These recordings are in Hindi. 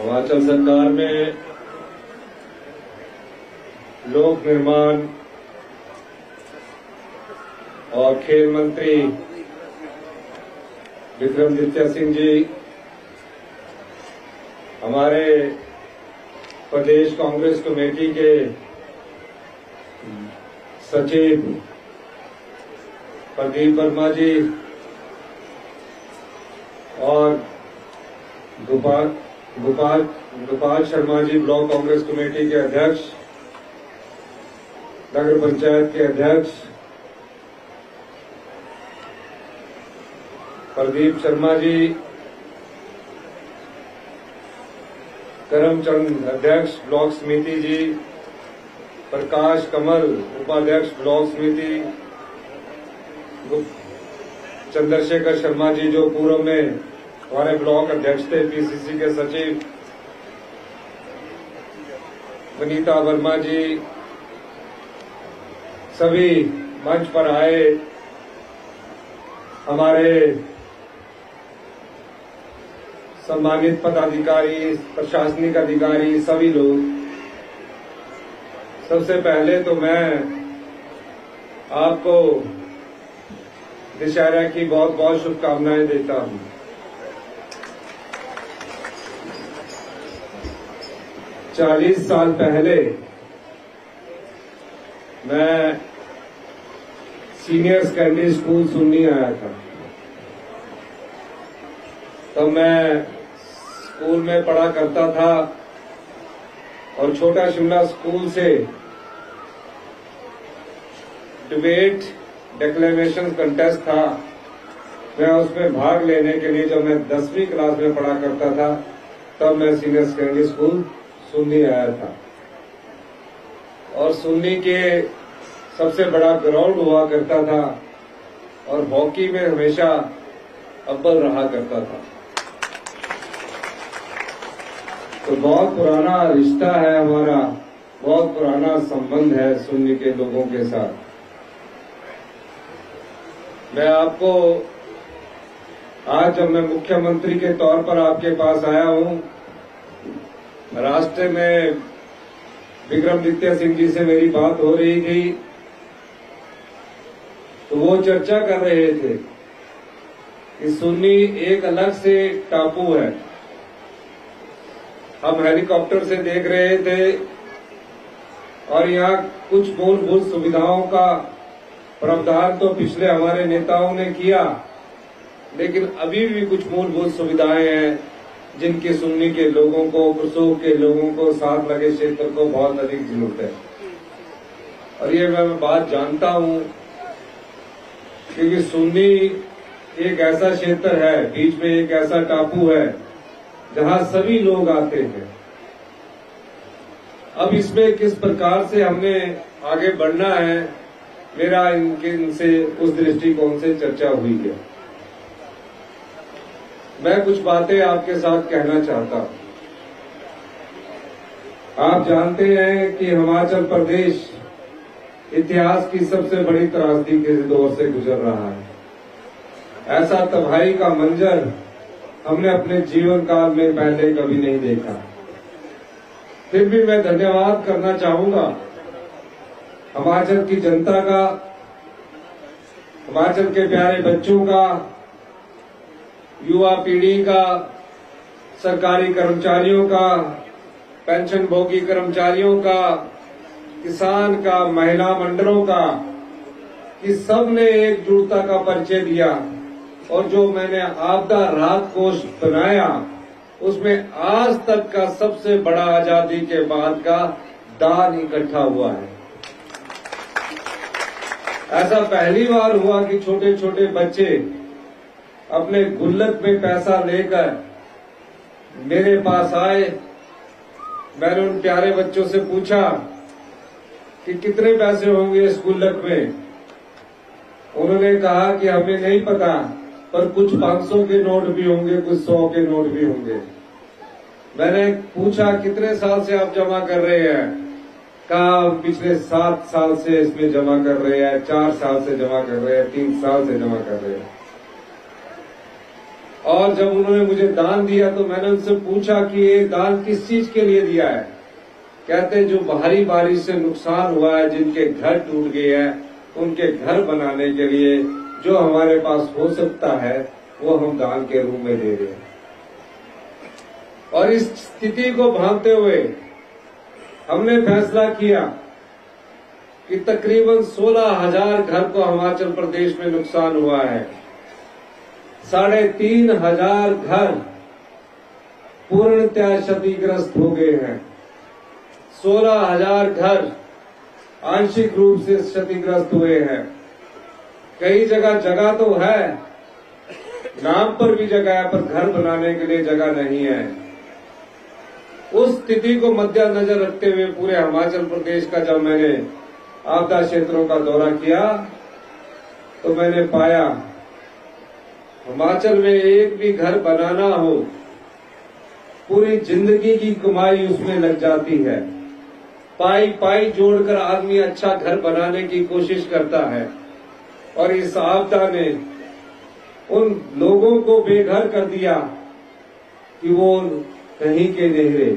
हिमाचल सरकार में लोक निर्माण और खेल मंत्री विक्रमादित्य सिंह जी, हमारे प्रदेश कांग्रेस कमेटी के सचिव प्रदीप वर्मा जी और गोपाल शर्मा जी, ब्लॉक कांग्रेस कमेटी के अध्यक्ष, नगर पंचायत के अध्यक्ष प्रदीप शर्मा जी, करमचंद अध्यक्ष ब्लॉक समिति जी, प्रकाश कमल उपाध्यक्ष ब्लॉक समिति, चंद्रशेखर शर्मा जी जो पूर्व में हमारे ब्लॉक अध्यक्ष थे, पीसीसी के सचिव, वनीता वर्मा जी, सभी मंच पर आए हमारे सम्मानित पदाधिकारी, प्रशासनिक अधिकारी, सभी लोग। सबसे पहले तो मैं आपको दशहरा की बहुत बहुत शुभकामनाएं देता हूं। चालीस साल पहले मैं सीनियर सेकेंडरी स्कूल सुन्नी आया था। तब मैं स्कूल में पढ़ा करता था और छोटा शिमला स्कूल से डिबेट डिक्लेमेशन कंटेस्ट था। मैं उसमें भाग लेने के लिए जब मैं 10वीं क्लास में पढ़ा करता था तब मैं सीनियर सेकेंडरी स्कूल सुन्नी आया था। और सुन्नी के सबसे बड़ा ग्राउंड हुआ करता था और हॉकी में हमेशा अव्वल रहा करता था। तो बहुत पुराना रिश्ता है हमारा, बहुत पुराना संबंध है सुन्नी के लोगों के साथ। मैं आपको आज जब मैं मुख्यमंत्री के तौर पर आपके पास आया हूं, रास्ते में विक्रमादित्य सिंह जी से मेरी बात हो रही थी तो वो चर्चा कर रहे थे कि सुन्नी एक अलग से टापू है। हम हेलीकॉप्टर से देख रहे थे और यहाँ कुछ मूलभूत सुविधाओं का प्रावधान तो पिछले हमारे नेताओं ने किया, लेकिन अभी भी कुछ मूलभूत सुविधाएं हैं जिनकी सुन्नी के लोगों को, कुसुम के लोगों को, साथ लगे क्षेत्र को बहुत अधिक जरूरत है। और ये मैं बात जानता हूं क्योंकि सुन्नी एक ऐसा क्षेत्र है, बीच में एक ऐसा टापू है जहां सभी लोग आते हैं। अब इसमें किस प्रकार से हमने आगे बढ़ना है, मेरा इनसे उस दृष्टिकोण से चर्चा हुई है। मैं कुछ बातें आपके साथ कहना चाहता हूं। आप जानते हैं कि हिमाचल प्रदेश इतिहास की सबसे बड़ी त्रासदी के दौर से गुजर रहा है। ऐसा तबाही का मंजर हमने अपने जीवन काल में पहले कभी नहीं देखा। फिर भी मैं धन्यवाद करना चाहूंगा हिमाचल की जनता का, हिमाचल के प्यारे बच्चों का, युवा पीढ़ी का, सरकारी कर्मचारियों का, पेंशन भोगी कर्मचारियों का, किसान का, महिला मंडलों का, कि सबने एकजुटता का परिचय दिया। और जो मैंने आपदा राहत कोष बनाया उसमें आज तक का सबसे बड़ा आजादी के बाद का दान इकट्ठा हुआ है। ऐसा पहली बार हुआ कि छोटे छोटे बच्चे अपने गुल्लक में पैसा लेकर मेरे पास आए। मैंने उन प्यारे बच्चों से पूछा कि कितने पैसे होंगे इस गुल्लक में। उन्होंने कहा कि हमें नहीं पता, पर कुछ 500 के नोट भी होंगे, कुछ 100 के नोट भी होंगे। मैंने पूछा कितने साल से आप जमा कर रहे हैं? कहा पिछले 7 साल से इसमें जमा कर रहे हैं, 4 साल से जमा कर रहे हैं, 3 साल से जमा कर रहे हैं। और जब उन्होंने मुझे दान दिया तो मैंने उनसे पूछा कि ये दान किस चीज के लिए दिया है। कहते जो भारी बारिश से नुकसान हुआ है, जिनके घर टूट गए हैं, उनके घर बनाने के लिए जो हमारे पास हो सकता है वो हम दान के रूप में दे रहे हैं। और इस स्थिति को भांपते हुए हमने फैसला किया कि तकरीबन 16,000 घर को हिमाचल प्रदेश में नुकसान हुआ है। 3,500 घर पूर्णतः क्षतिग्रस्त हो गए हैं। 16,000 घर आंशिक रूप से क्षतिग्रस्त हुए हैं। कई जगह तो है, नाम पर भी जगह है, पर घर बनाने के लिए जगह नहीं है। उस स्थिति को मद्देनजर रखते हुए पूरे हिमाचल प्रदेश का जब मैंने आपदा क्षेत्रों का दौरा किया तो मैंने पाया हिमाचल में एक भी घर बनाना हो, पूरी जिंदगी की कमाई उसमें लग जाती है। पाई पाई जोड़कर आदमी अच्छा घर बनाने की कोशिश करता है, और इस आपदा ने उन लोगों को बेघर कर दिया कि वो कहीं के नहीं रहे।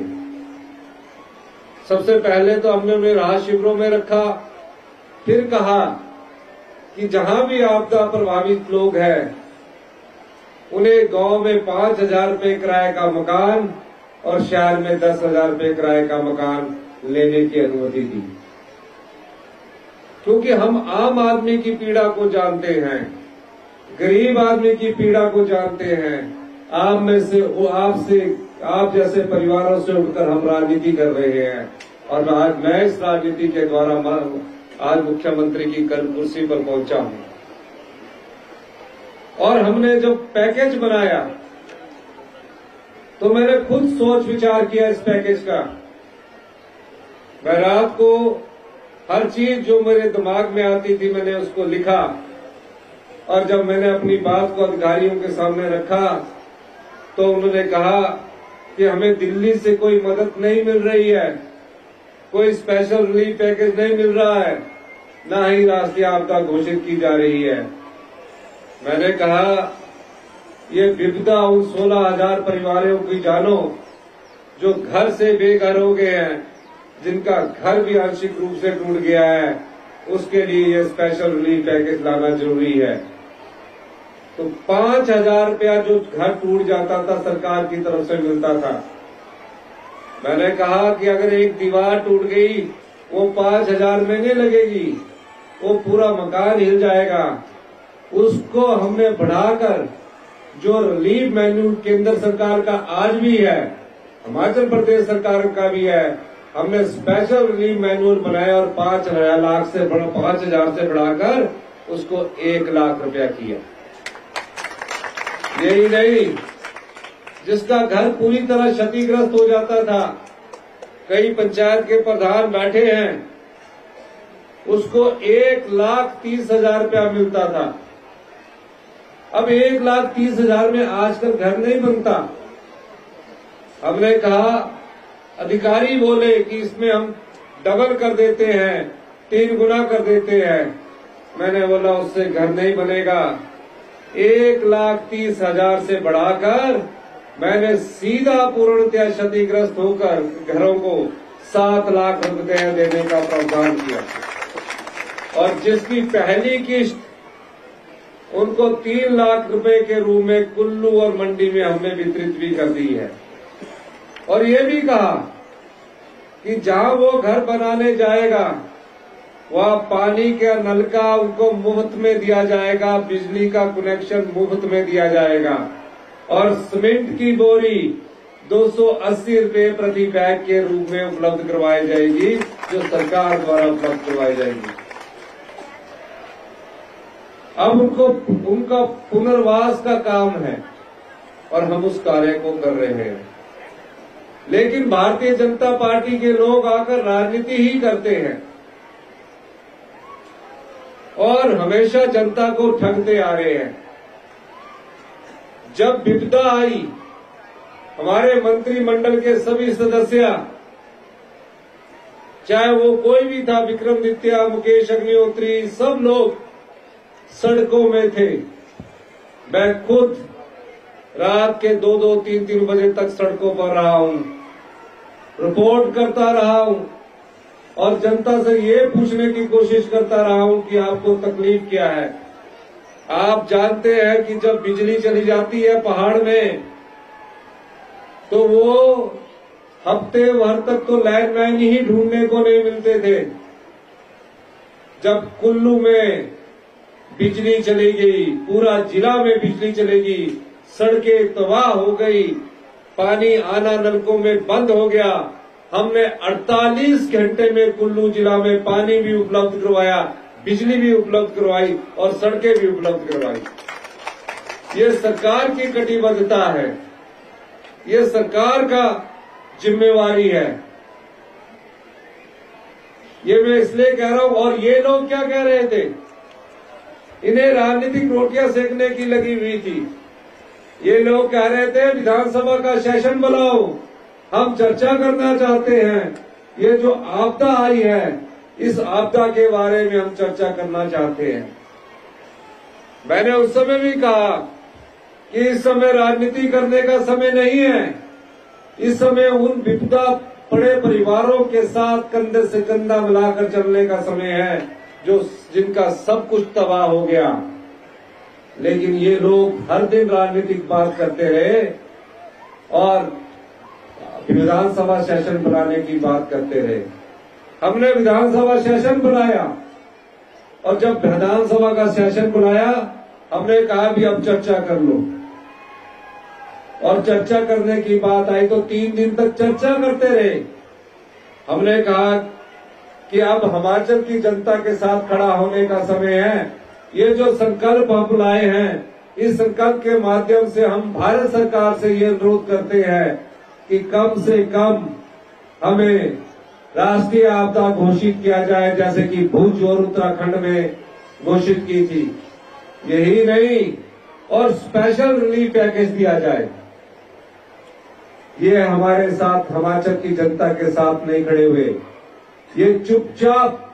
सबसे पहले तो हमने उन्हें राहत शिविरों में रखा, फिर कहा कि जहां भी आपदा प्रभावित लोग हैं उन्हें गांव में 5,000 रुपये किराए का मकान और शहर में 10,000 रुपये किराए का मकान लेने की अनुमति दी। क्योंकि हम आम आदमी की पीड़ा को जानते हैं, गरीब आदमी की पीड़ा को जानते हैं। आप जैसे परिवारों से उठकर हम राजनीति कर रहे हैं, और आज मैं इस राजनीति के द्वारा आज मुख्यमंत्री की कुर्सी पर पहुंचा हूं। और हमने जब पैकेज बनाया तो मैंने खुद सोच विचार किया इस पैकेज का। मैं रात को हर चीज जो मेरे दिमाग में आती थी मैंने उसको लिखा, और जब मैंने अपनी बात को अधिकारियों के सामने रखा तो उन्होंने कहा कि हमें दिल्ली से कोई मदद नहीं मिल रही है, कोई स्पेशल रिलीफ पैकेज नहीं मिल रहा है, ना ही राष्ट्रीय आपदा घोषित की जा रही है। मैंने कहा ये विपदा उन 16,000 परिवारों की जानो जो घर से बेघर हो गए हैं, जिनका घर भी आंशिक रूप से टूट गया है, उसके लिए ये स्पेशल रिलीफ पैकेज लाना जरूरी है। तो 5,000 रुपया जो घर टूट जाता था सरकार की तरफ से मिलता था। मैंने कहा कि अगर एक दीवार टूट गई वो 5,000 महीने लगेगी, वो पूरा मकान हिल जाएगा। उसको हमने बढ़ाकर जो रिलीफ मैन्यूल केंद्र सरकार का आज भी है, हिमाचल प्रदेश सरकार का भी है, हमने स्पेशल रिलीफ मैन्यूल बनाया और 5,000 से बढ़ाकर उसको 1 लाख रुपया किया। यही नहीं, जिसका घर पूरी तरह क्षतिग्रस्त हो जाता था, कई पंचायत के प्रधान बैठे हैं, उसको 1,30,000 रुपया मिलता था। अब 1,30,000 में आजकल घर नहीं बनता। हमने कहा, अधिकारी बोले कि इसमें हम डबल कर देते हैं, 3 गुना कर देते हैं। मैंने बोला उससे घर नहीं बनेगा। 1,30,000 से बढ़ाकर मैंने सीधा पूर्णतः क्षतिग्रस्त होकर घरों को 7 लाख रुपए देने का प्रावधान किया, और जिसकी पहली किस्त उनको 3 लाख रुपए के रूप में कुल्लू और मंडी में हमने वितरित भी कर दी है। और ये भी कहा कि जहां वो घर बनाने जाएगा वह पानी का नलका उनको मुफ्त में दिया जाएगा, बिजली का कनेक्शन मुफ्त में दिया जाएगा, और सीमेंट की बोरी 280 रुपए प्रति बैग के रूप में उपलब्ध करवाई जाएगी, जो सरकार द्वारा उपलब्ध करवाई जाएगी। अब उनका पुनर्वास का काम है और हम उस कार्य को कर रहे हैं। लेकिन भारतीय जनता पार्टी के लोग आकर राजनीति ही करते हैं और हमेशा जनता को ठगते आ रहे हैं। जब विपदा आई, हमारे मंत्रिमंडल के सभी सदस्य, चाहे वो कोई भी था, विक्रमादित्य, मुकेश अग्निहोत्री, सब लोग सड़कों में थे। मैं खुद रात के 2-2, 3-3 बजे तक सड़कों पर रहा हूं, रिपोर्ट करता रहा हूं और जनता से ये पूछने की कोशिश करता रहा हूं कि आपको तकलीफ क्या है। आप जानते हैं कि जब बिजली चली जाती है पहाड़ में तो वो हफ्ते भर तक तो लाइनमैन ही ढूंढने को नहीं मिलते थे। जब कुल्लू में बिजली चली गई, पूरा जिला में बिजली चलेगी, सड़कें तबाह हो गई, पानी आना नलकों में बंद हो गया, हमने 48 घंटे में कुल्लू जिला में पानी भी उपलब्ध करवाया, बिजली भी उपलब्ध करवाई और सड़कें भी उपलब्ध करवाई। ये सरकार की कटिबद्धता है, ये सरकार का जिम्मेवारी है। ये मैं इसलिए कह रहा हूं। और ये लोग क्या कह रहे थे, इन्हें राजनीतिक रोटियां सेकने की लगी हुई थी। ये लोग कह रहे थे विधानसभा का सेशन बुलाओ, हम चर्चा करना चाहते हैं, ये जो आपदा आई है इस आपदा के बारे में हम चर्चा करना चाहते हैं। मैंने उस समय भी कहा कि इस समय राजनीति करने का समय नहीं है, इस समय उन विपदा पड़े परिवारों के साथ कंधे से कंधा मिलाकर चलने का समय है जो जिनका सब कुछ तबाह हो गया। लेकिन ये लोग हर दिन राजनीतिक बात करते रहे और विधानसभा सेशन बुलाने की बात करते रहे। हमने विधानसभा सेशन बुलाया और जब विधानसभा का सेशन बुलाया हमने कहा भी अब चर्चा कर लो, और चर्चा करने की बात आई तो 3 दिन तक चर्चा करते रहे। हमने कहा कि अब हिमाचल की जनता के साथ खड़ा होने का समय है। ये जो संकल्प हम लाए हैं, इस संकल्प के माध्यम से हम भारत सरकार से ये अनुरोध करते हैं कि कम से कम हमें राष्ट्रीय आपदा घोषित किया जाए, जैसे कि भुज और उत्तराखंड में घोषित की थी। यही नहीं, और स्पेशल रिलीफ पैकेज दिया जाए। ये हमारे साथ हिमाचल की जनता के साथ नहीं खड़े हुए, ये चुपचाप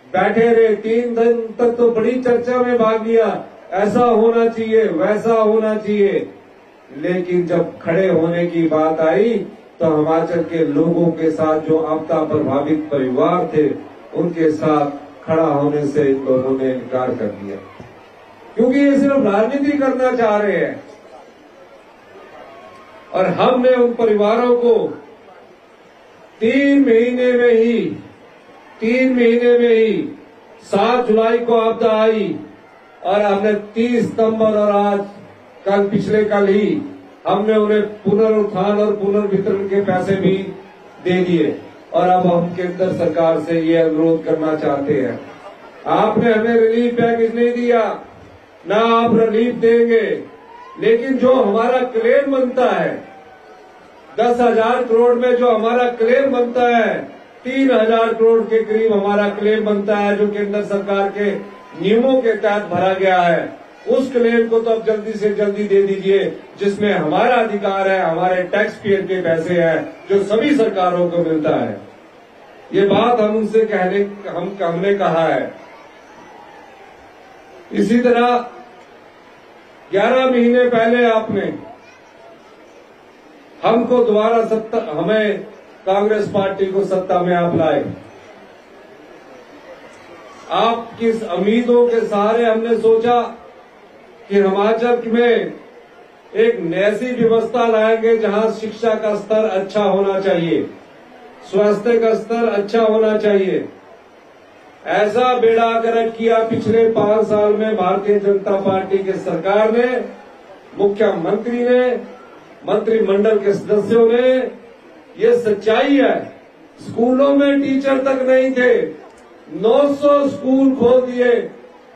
बैठे रहे। 3 दिन तक तो बड़ी चर्चा में भाग लिया, ऐसा होना चाहिए, वैसा होना चाहिए, लेकिन जब खड़े होने की बात आई तो हिमाचल के लोगों के साथ जो आपदा प्रभावित परिवार थे उनके साथ खड़ा होने से इन लोगों ने इनकार कर दिया, क्योंकि ये सिर्फ राजनीति करना चाह रहे हैं। और हमने उन परिवारों को 3 महीने में ही 7 जुलाई को आपदा आई और हमने 30 सितंबर और आज पिछले कल ही हमने उन्हें पुनरुत्थान और पुनर्वितरण के पैसे भी दे दिए। और अब हम केंद्र सरकार से ये अनुरोध करना चाहते हैं, आपने हमें रिलीफ पैकेज नहीं दिया, ना आप रिलीफ देंगे, लेकिन जो हमारा क्लेम बनता है 10,000 करोड़ में जो हमारा क्लेम बनता है, 3,000 करोड़ के करीब हमारा क्लेम बनता है जो केंद्र सरकार के नियमों के तहत भरा गया है, उस क्लेम को तो अब जल्दी से जल्दी दे दीजिए, जिसमें हमारा अधिकार है, हमारे टैक्स पेयर के पैसे हैं जो सभी सरकारों को मिलता है। ये बात हम उनसे हमने कहा है। इसी तरह 11 महीने पहले आपने हमको दोबारा हमें कांग्रेस पार्टी को सत्ता में आप लाए। आपकी उम्मीदों के सहारे हमने सोचा कि हिमाचल में एक ऐसी व्यवस्था लाएंगे जहां शिक्षा का स्तर अच्छा होना चाहिए, स्वास्थ्य का स्तर अच्छा होना चाहिए। ऐसा बेड़ा गर्क किया पिछले 5 साल में भारतीय जनता पार्टी की सरकार ने, मुख्यमंत्री ने, मंत्रिमंडल के सदस्यों ने। ये सच्चाई है, स्कूलों में टीचर तक नहीं थे, 900 स्कूल खोल दिए,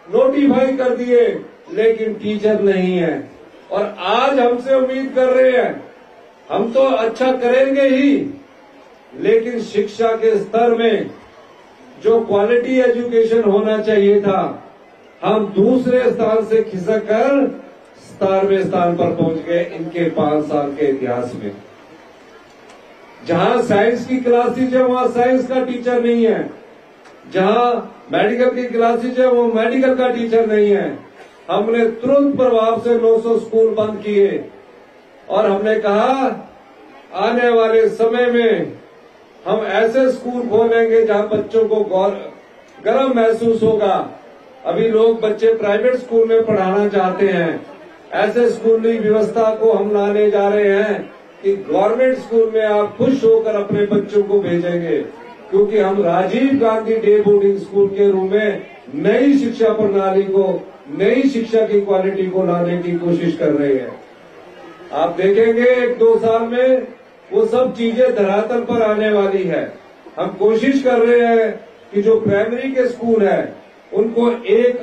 नोटिफाई कर दिए, लेकिन टीचर नहीं है। और आज हमसे उम्मीद कर रहे हैं, हम तो अच्छा करेंगे ही, लेकिन शिक्षा के स्तर में जो क्वालिटी एजुकेशन होना चाहिए था, हम दूसरे स्थान से खिसक कर 17वें स्थान पर पहुंच गए इनके 5 साल के इतिहास में। जहां साइंस की क्लासेज है वहां साइंस का टीचर नहीं है, जहां मेडिकल की क्लासेज है वो मेडिकल का टीचर नहीं है। हमने तुरंत प्रभाव से 900 स्कूल बंद किए और हमने कहा आने वाले समय में हम ऐसे स्कूल खोलेंगे जहां बच्चों को गर्व महसूस होगा। अभी लोग बच्चे प्राइवेट स्कूल में पढ़ाना चाहते हैं, ऐसे स्कूली व्यवस्था को हम लाने जा रहे हैं कि गवर्नमेंट स्कूल में आप खुश होकर अपने बच्चों को भेजेंगे, क्योंकि हम Rajiv Gandhi day boarding school के रूप में नई शिक्षा प्रणाली को, नई शिक्षा की क्वालिटी को लाने की कोशिश कर रहे हैं। आप देखेंगे 1-2 साल में वो सब चीजें धरातल पर आने वाली है। हम कोशिश कर रहे हैं कि जो प्राइमरी के स्कूल है उनको एक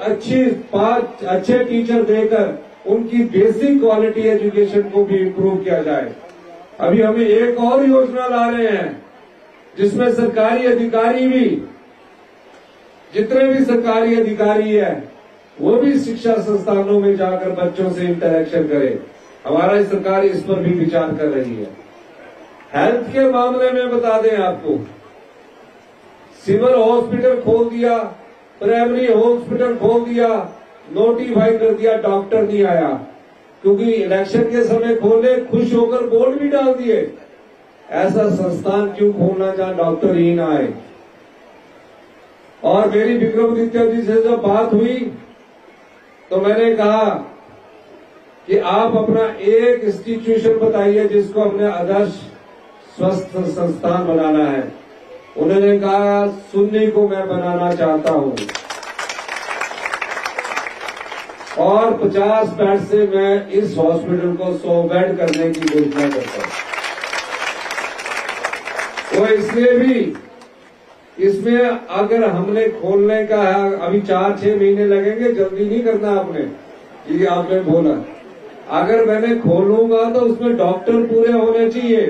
5 अच्छे टीचर देकर उनकी बेसिक क्वालिटी एजुकेशन को भी इम्प्रूव किया जाए। अभी हम एक और योजना ला रहे हैं जिसमें सरकारी अधिकारी भी, जितने भी सरकारी अधिकारी है वो भी शिक्षा संस्थानों में जाकर बच्चों से इंटरेक्शन करें। हमारा सरकार इस पर भी विचार कर रही है। हेल्थ के मामले में बता दें आपको, सिविल हॉस्पिटल खोल दिया, प्राइमरी हॉस्पिटल खोल दिया, नोटिफाई कर दिया, डॉक्टर नहीं आया, क्योंकि इलेक्शन के समय खोले, खुश होकर बोर्ड भी डाल दिए। ऐसा संस्थान क्यों खोलना जहां डॉक्टर ही ना आए। और मेरी विक्रमादित्य जी से जब बात हुई तो मैंने कहा कि आप अपना एक इंस्टीट्यूशन बताइए जिसको अपने आदर्श स्वस्थ संस्थान बनाना है। उन्होंने कहा सुन्नी को मैं बनाना चाहता हूं और 50 बेड से मैं इस हॉस्पिटल को 100 बेड करने की घोषणा करता हूं। वो इसलिए भी, इसमें अगर हमने खोलने का है, अभी 4-6 महीने लगेंगे, जल्दी नहीं करना आपने, ये आपने बोला। अगर मैंने खोलूंगा तो उसमें डॉक्टर पूरे होने चाहिए,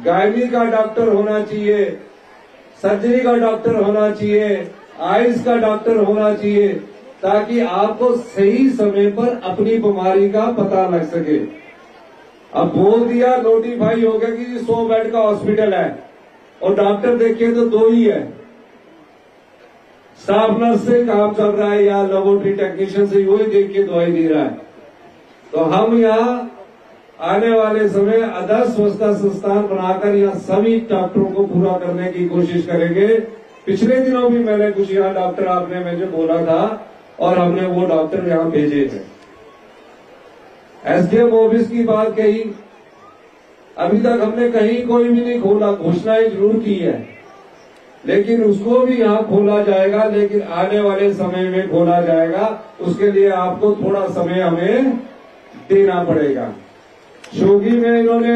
गायनी का डॉक्टर होना चाहिए, सर्जरी का डॉक्टर होना चाहिए, आइज का डॉक्टर होना चाहिए, ताकि आपको सही समय पर अपनी बीमारी का पता लग सके। अब बोल दिया, नोटिफाई हो गया कि 100 बेड का हॉस्पिटल है और डॉक्टर देखिए तो 2 ही है। स्टाफ नर्स से काम चल रहा है या लेबोरेटरी टेक्नीशियन से वही देखिए दवाई दे रहा है। तो हम यहाँ आने वाले समय आदर्श स्वच्छता संस्थान बनाकर यहाँ सभी डॉक्टरों को पूरा करने की कोशिश करेंगे। पिछले दिनों भी मैंने कुछ यहाँ डॉक्टर आपने मुझे बोला था और हमने वो डॉक्टर यहाँ भेजे थे। एसडीएम ऑफिस की बात कही, अभी तक हमने कहीं कोई भी नहीं खोला, घोषणाएं जरूर की है, लेकिन उसको भी यहाँ खोला जाएगा, लेकिन आने वाले समय में खोला जाएगा। उसके लिए आपको थोड़ा समय हमें देना पड़ेगा। शोगी में इन्होंने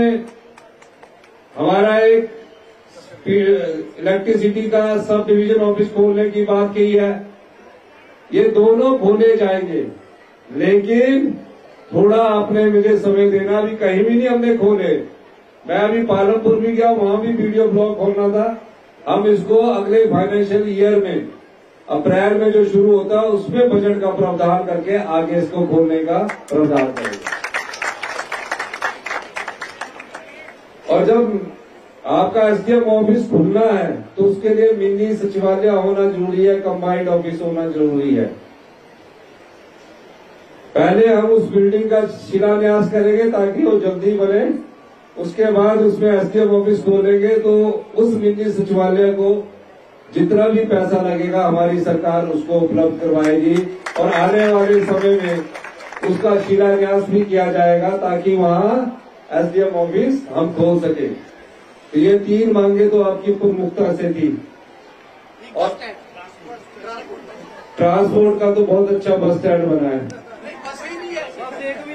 हमारा एक इलेक्ट्रिसिटी का सब डिवीजन ऑफिस खोलने की बात की है। ये दोनों खोले जाएंगे, लेकिन थोड़ा आपने मुझे समय देना। भी कहीं भी नहीं हमने खोले। मैं अभी पालमपुर भी गया, वहां भी वीडियो ब्लॉग खोलना था। हम इसको अगले फाइनेंशियल ईयर में अप्रैल में जो शुरू होता है उसमें बजट का प्रावधान करके आगे इसको खोलने का प्रावधान करेंगे। और जब आपका एसडीएम ऑफिस खुलना है तो उसके लिए मिनी सचिवालय होना जरूरी है, कंबाइंड ऑफिस होना जरूरी है। पहले हम उस बिल्डिंग का शिलान्यास करेंगे ताकि वो जल्दी बने, उसके बाद उसमें एसडीएम ऑफिस खोलेंगे तो उस मिनी सचिवालय को जितना भी पैसा लगेगा हमारी सरकार उसको उपलब्ध करवाएगी और आने वाले समय में उसका शिलान्यास भी किया जाएगा ताकि वहां एसडीएम ऑफिस हम खोल सके। तो ये 3 मांगे तो आपकी प्रमुखता से थी। और ट्रांसपोर्ट का तो बहुत अच्छा बस स्टैंड बना है,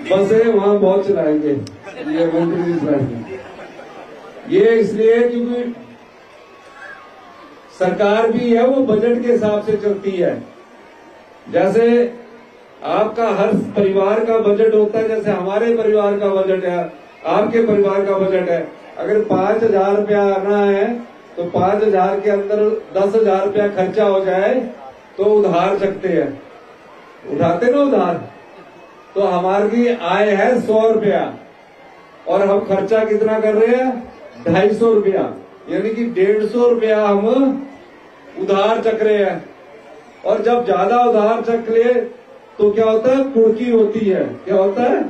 बसें वहां बहुत चलाएंगे, ये मंत्री जी चलाएंगे। ये इसलिए क्योंकि सरकार भी है वो बजट के हिसाब से चलती है। जैसे आपका हर परिवार का बजट होता है, जैसे हमारे परिवार का बजट है, आपके परिवार का बजट है। अगर 5,000 रुपया आना है तो 5,000 के अंदर 10,000 रुपया खर्चा हो जाए तो उधार चकते हैं, उठाते ना उधार। तो हमारी आय है 100 रुपया और हम खर्चा कितना कर रहे हैं 250 रुपया, यानी कि 150 रुपया हम उधार चक रहे हैं। और जब ज्यादा उधार चक ले तो क्या होता है, कुर्की होती है। क्या होता है,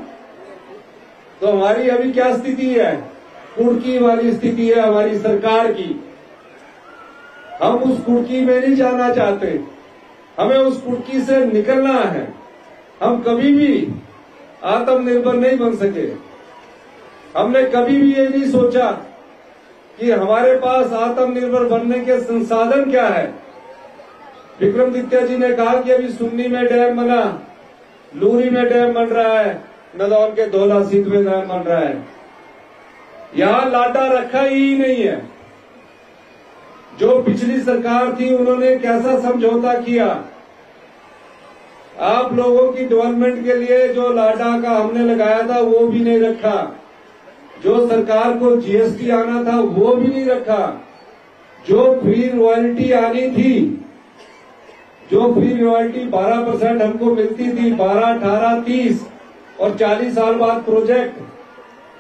तो हमारी अभी क्या स्थिति है? कुर्की वाली स्थिति है हमारी सरकार की। हम उस कुर्की में नहीं जाना चाहते, हमें उस कुर्की से निकलना है। हम कभी भी आत्मनिर्भर नहीं बन सके। हमने कभी भी ये नहीं सोचा कि हमारे पास आत्मनिर्भर बनने के संसाधन क्या है। विक्रमादित्य जी ने कहा कि अभी सुन्नी में डैम बना, लूरी में डैम बन रहा है, नदौन के धौला सीध में डैम बन रहा है। यहां लाटा रखा ही नहीं है। जो पिछली सरकार थी उन्होंने कैसा समझौता किया। आप लोगों की डेवलपमेंट के लिए जो लाटा का हमने लगाया था वो भी नहीं रखा। जो सरकार को जीएसटी आना था वो भी नहीं रखा। जो फ्री रॉयल्टी आनी थी, जो फ्री रॉयल्टी 12% हमको मिलती थी, 12, 18, 30 और 40 साल बाद प्रोजेक्ट,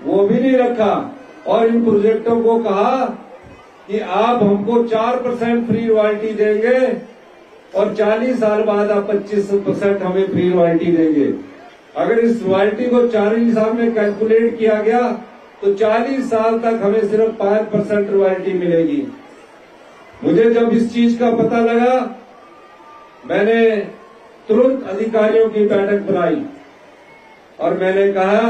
वो भी नहीं रखा। और इन प्रोजेक्टों को कहा कि आप हमको 4% फ्री रॉयल्टी देंगे और 40 साल बाद आप 25% हमें फ्री रॉयल्टी देंगे। अगर इस रॉयल्टी को 40 साल में कैलकुलेट किया गया तो 40 साल तक हमें सिर्फ 5% रॉयल्टी मिलेगी। मुझे जब इस चीज का पता लगा, मैंने तुरंत अधिकारियों की बैठक बुलाई और मैंने कहा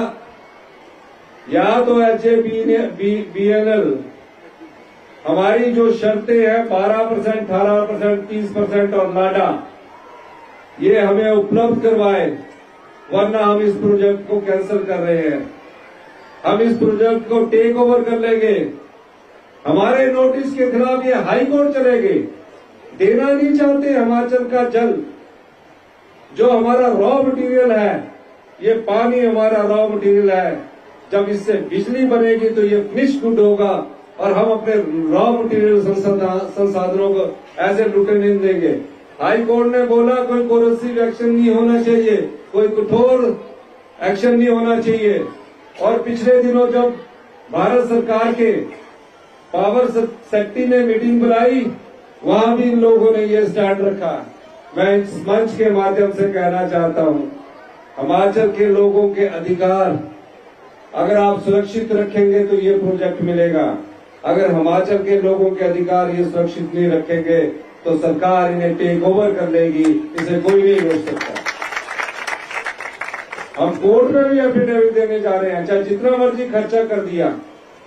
या तो HABNL हमारी जो शर्तें हैं 12%, 18%, 30% और लाडा, ये हमें उपलब्ध करवाए, वरना हम इस प्रोजेक्ट को कैंसिल कर रहे हैं। हम इस प्रोजेक्ट को टेक ओवर कर लेंगे। हमारे नोटिस के खिलाफ ये हाई कोर्ट चलेंगे। देना नहीं चाहते हिमाचल का जल, जो हमारा रॉ मटेरियल है। ये पानी हमारा रॉ मटेरियल है। जब इससे बिजली बनेगी तो ये फिनिश गुड होगा और हम अपने रॉ मटेरियल संसाधनों को ऐसे लूटे नहीं देंगे। हाई कोर्ट ने बोला कोई कोरोसिव एक्शन नहीं होना चाहिए, कोई कठोर एक्शन नहीं होना चाहिए। और पिछले दिनों जब भारत सरकार के पावर सेक्रेटरी ने मीटिंग बुलाई, वहां भी इन लोगों ने ये स्टैंड रखा। मैं इस मंच के माध्यम से कहना चाहता हूं, हिमाचल के लोगों के अधिकार अगर आप सुरक्षित रखेंगे तो ये प्रोजेक्ट मिलेगा। अगर हिमाचल के लोगों के अधिकार ये सुरक्षित नहीं रखेंगे तो सरकार इन्हें टेक ओवर कर लेगी। इसे कोई नहीं रोक सकता। हम कोर्ट में भी एफिडेविट देने जा रहे हैं, चाहे जितना मर्जी खर्चा कर दिया।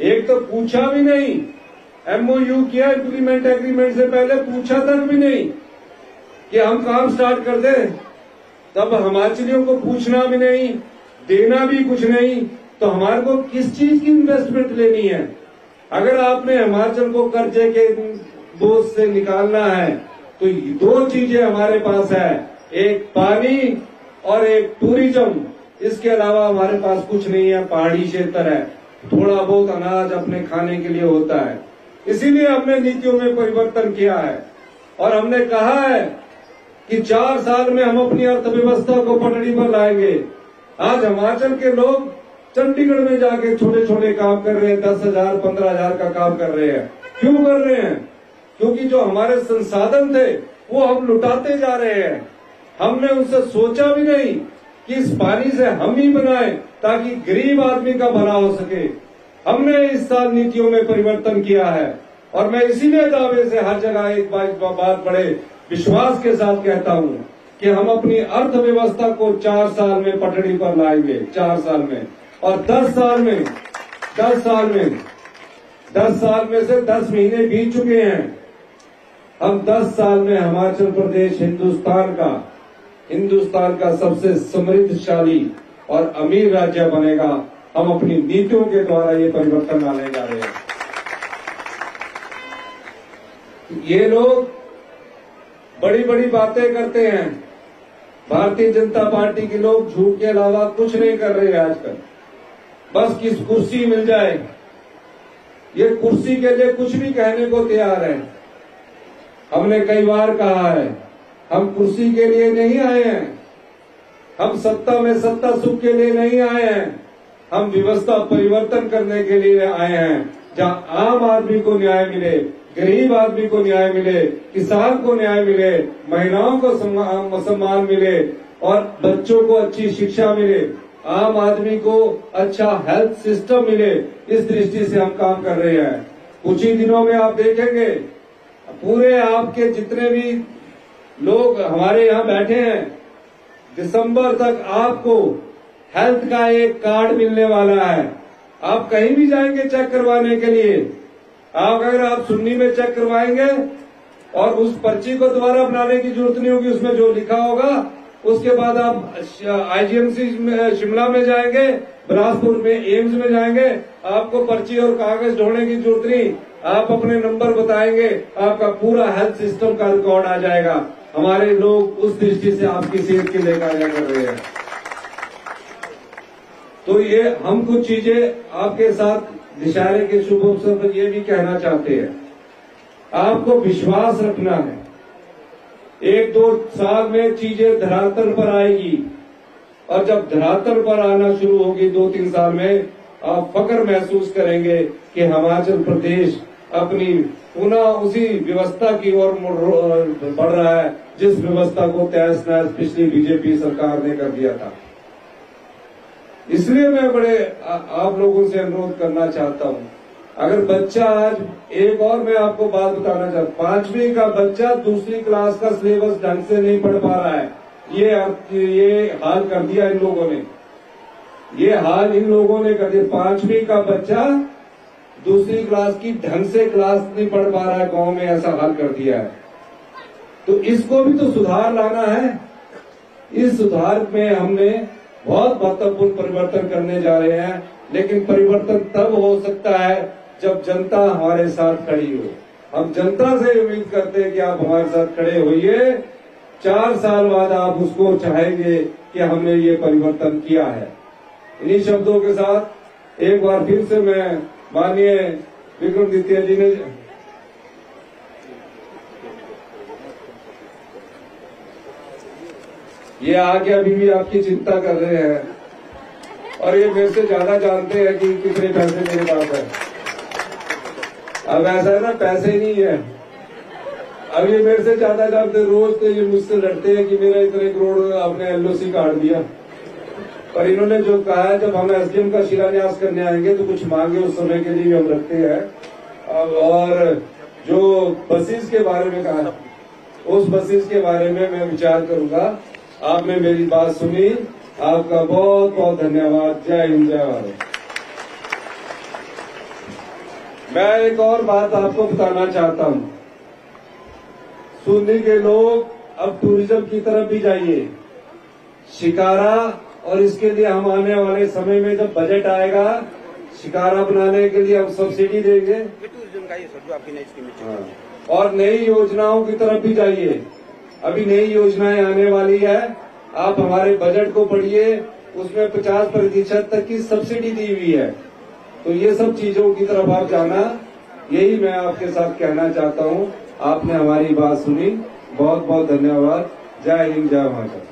एक तो पूछा भी नहीं, MOU किया, इंप्लीमेंट एग्रीमेंट से पहले पूछा तक भी नहीं कि हम काम स्टार्ट कर दें। तब हिमाचलियों को पूछना भी नहीं, देना भी कुछ नहीं, तो हमारे को किस चीज की इन्वेस्टमेंट लेनी है? अगर आपने हिमाचल को कर्जे के बोझ से निकालना है तो दो चीजें हमारे पास है, एक पानी और एक टूरिज्म। इसके अलावा हमारे पास कुछ नहीं है। पहाड़ी क्षेत्र है, थोड़ा बहुत अनाज अपने खाने के लिए होता है। इसीलिए हमने नीतियों में परिवर्तन किया है और हमने कहा है कि 4 साल में हम अपनी अर्थव्यवस्था को पटड़ी पर लाएंगे। आज हिमाचल के लोग चंडीगढ़ में जाके छोटे छोटे काम कर रहे हैं, 10,000, 15,000 का काम कर रहे हैं। क्यों कर रहे हैं? क्योंकि जो हमारे संसाधन थे वो हम लुटाते जा रहे हैं। हमने उनसे सोचा भी नहीं कि इस पानी से हम ही बनाए ताकि गरीब आदमी का भला हो सके। हमने इस साल नीतियों में परिवर्तन किया है और मैं इसीलिए दावे से हर जगह एक बात बड़े विश्वास के साथ कहता हूं कि हम अपनी अर्थव्यवस्था को 4 साल में पटड़ी पर लाएंगे, 4 साल में। और 10 साल में 10 महीने बीत चुके हैं। हम 10 साल में हिमाचल प्रदेश हिंदुस्तान का सबसे समृद्धशाली और अमीर राज्य बनेगा। हम अपनी नीतियों के द्वारा ये परिवर्तन लाने जा रहे हैं। ये लोग बड़ी बड़ी बातें करते हैं। भारतीय जनता पार्टी के लोग झूठ के अलावा कुछ नहीं कर रहे हैं आजकल। बस किस कुर्सी मिल जाए, ये कुर्सी के लिए कुछ भी कहने को तैयार है। हमने कई बार कहा है, हम कुर्सी के लिए नहीं आए हैं, हम सत्ता में सत्ता सुख के लिए नहीं आए हैं, हम व्यवस्था परिवर्तन करने के लिए आए हैं। जहां आम आदमी को न्याय मिले, गरीब आदमी को न्याय मिले, किसान को न्याय मिले, महिलाओं को सम्मान मिले और बच्चों को अच्छी शिक्षा मिले। आम आदमी को अच्छा हेल्थ सिस्टम मिले, इस दृष्टि से हम काम कर रहे हैं। कुछ ही दिनों में आप देखेंगे पूरे आपके जितने भी लोग हमारे यहाँ बैठे हैं, दिसंबर तक आपको हेल्थ का एक कार्ड मिलने वाला है। आप कहीं भी जाएंगे चेक करवाने के लिए, अगर आप सुन्नी में चेक करवाएंगे और उस पर्ची को दोबारा बनाने की जरूरत नहीं होगी, उसमें जो लिखा होगा। उसके बाद आप आईजीएमसी शिमला में जाएंगे, बिलासपुर में एम्स में जाएंगे, आपको पर्ची और कागज ढोने की जरूरत नहीं। आप अपने नंबर बताएंगे, आपका पूरा हेल्थ सिस्टम का रिकॉर्ड आ जाएगा। हमारे लोग उस दृष्टि से आपकी सेहत के लिए कार्य कर रहे हैं। तो ये हम कुछ चीजें आपके साथ दशहरे के शुभ अवसर पर ये भी कहना चाहते हैं, आपको विश्वास रखना है। 1-2 साल में चीजें धरातल पर आएगी, और जब धरातल पर आना शुरू होगी 2-3 साल में, आप फख्र महसूस करेंगे कि हिमाचल प्रदेश अपनी पुनः उसी व्यवस्था की ओर बढ़ रहा है जिस व्यवस्था को तहस नहस पिछली बीजेपी सरकार ने कर दिया था। इसलिए मैं बड़े आप लोगों से अनुरोध करना चाहता हूं, अगर बच्चा आज एक और मैं आपको बात बताना चाहता हूं, 5वीं का बच्चा दूसरी क्लास का सिलेबस ढंग से नहीं पढ़ पा रहा है। ये हाल कर दिया इन लोगों ने, ये हाल इन लोगों ने कर दिया। 5वीं का बच्चा दूसरी क्लास की ढंग से क्लास नहीं पढ़ पा रहा है, गांव में ऐसा हाल कर दिया है। तो इसको भी तो सुधार लाना है। इस सुधार में हमने बहुत महत्वपूर्ण परिवर्तन करने जा रहे हैं, लेकिन परिवर्तन तब हो सकता है जब जनता हमारे साथ खड़ी हो। हम जनता से उम्मीद करते हैं कि आप हमारे साथ खड़े होइए। 4 साल बाद आप उसको चाहेंगे कि हमने ये परिवर्तन किया है। इन्हीं शब्दों के साथ एक बार फिर से मैं माननीय विक्रमादित्य जी ने ये आगे अभी भी आपकी चिंता कर रहे हैं, और ये मेरे से ज्यादा जानते हैं कि कितने पैसे मेरे पास है। अब ऐसा है ना, पैसे ही नहीं है। अब ये मेरे से ज्यादा जानते, रोज तो ये मुझसे लड़ते हैं कि मेरा इतने करोड़ आपने एलओसी काट दिया। पर इन्होंने जो कहा है, जब हम एसडीएम का शिलान्यास करने आएंगे तो कुछ मांगे उस समय के लिए हम रखते हैं। और जो बसेस के बारे में कहा, उस बसेस के बारे में मैं विचार करूंगा। आपने मेरी बात सुनी, आपका बहुत बहुत धन्यवाद। जय हिंद, जय भारत। मैं एक और बात आपको बताना चाहता हूं, सुन्नी के लोग अब टूरिज्म की तरफ भी जाइए। शिकारा, और इसके लिए हम आने वाले समय में जब बजट आएगा, शिकारा बनाने के लिए हम सब्सिडी देंगे। टूरिज्म का ये सब जो आपकी नई स्कीम है, और नई योजनाओं की तरफ भी जाइए। अभी नई योजनाएं आने वाली है, आप हमारे बजट को पढ़िए, उसमें 50% तक की सब्सिडी दी हुई है। तो ये सब चीजों की तरफ आप जाना, यही मैं आपके साथ कहना चाहता हूं। आपने हमारी बात सुनी, बहुत बहुत धन्यवाद। जय हिंद, जय भारत।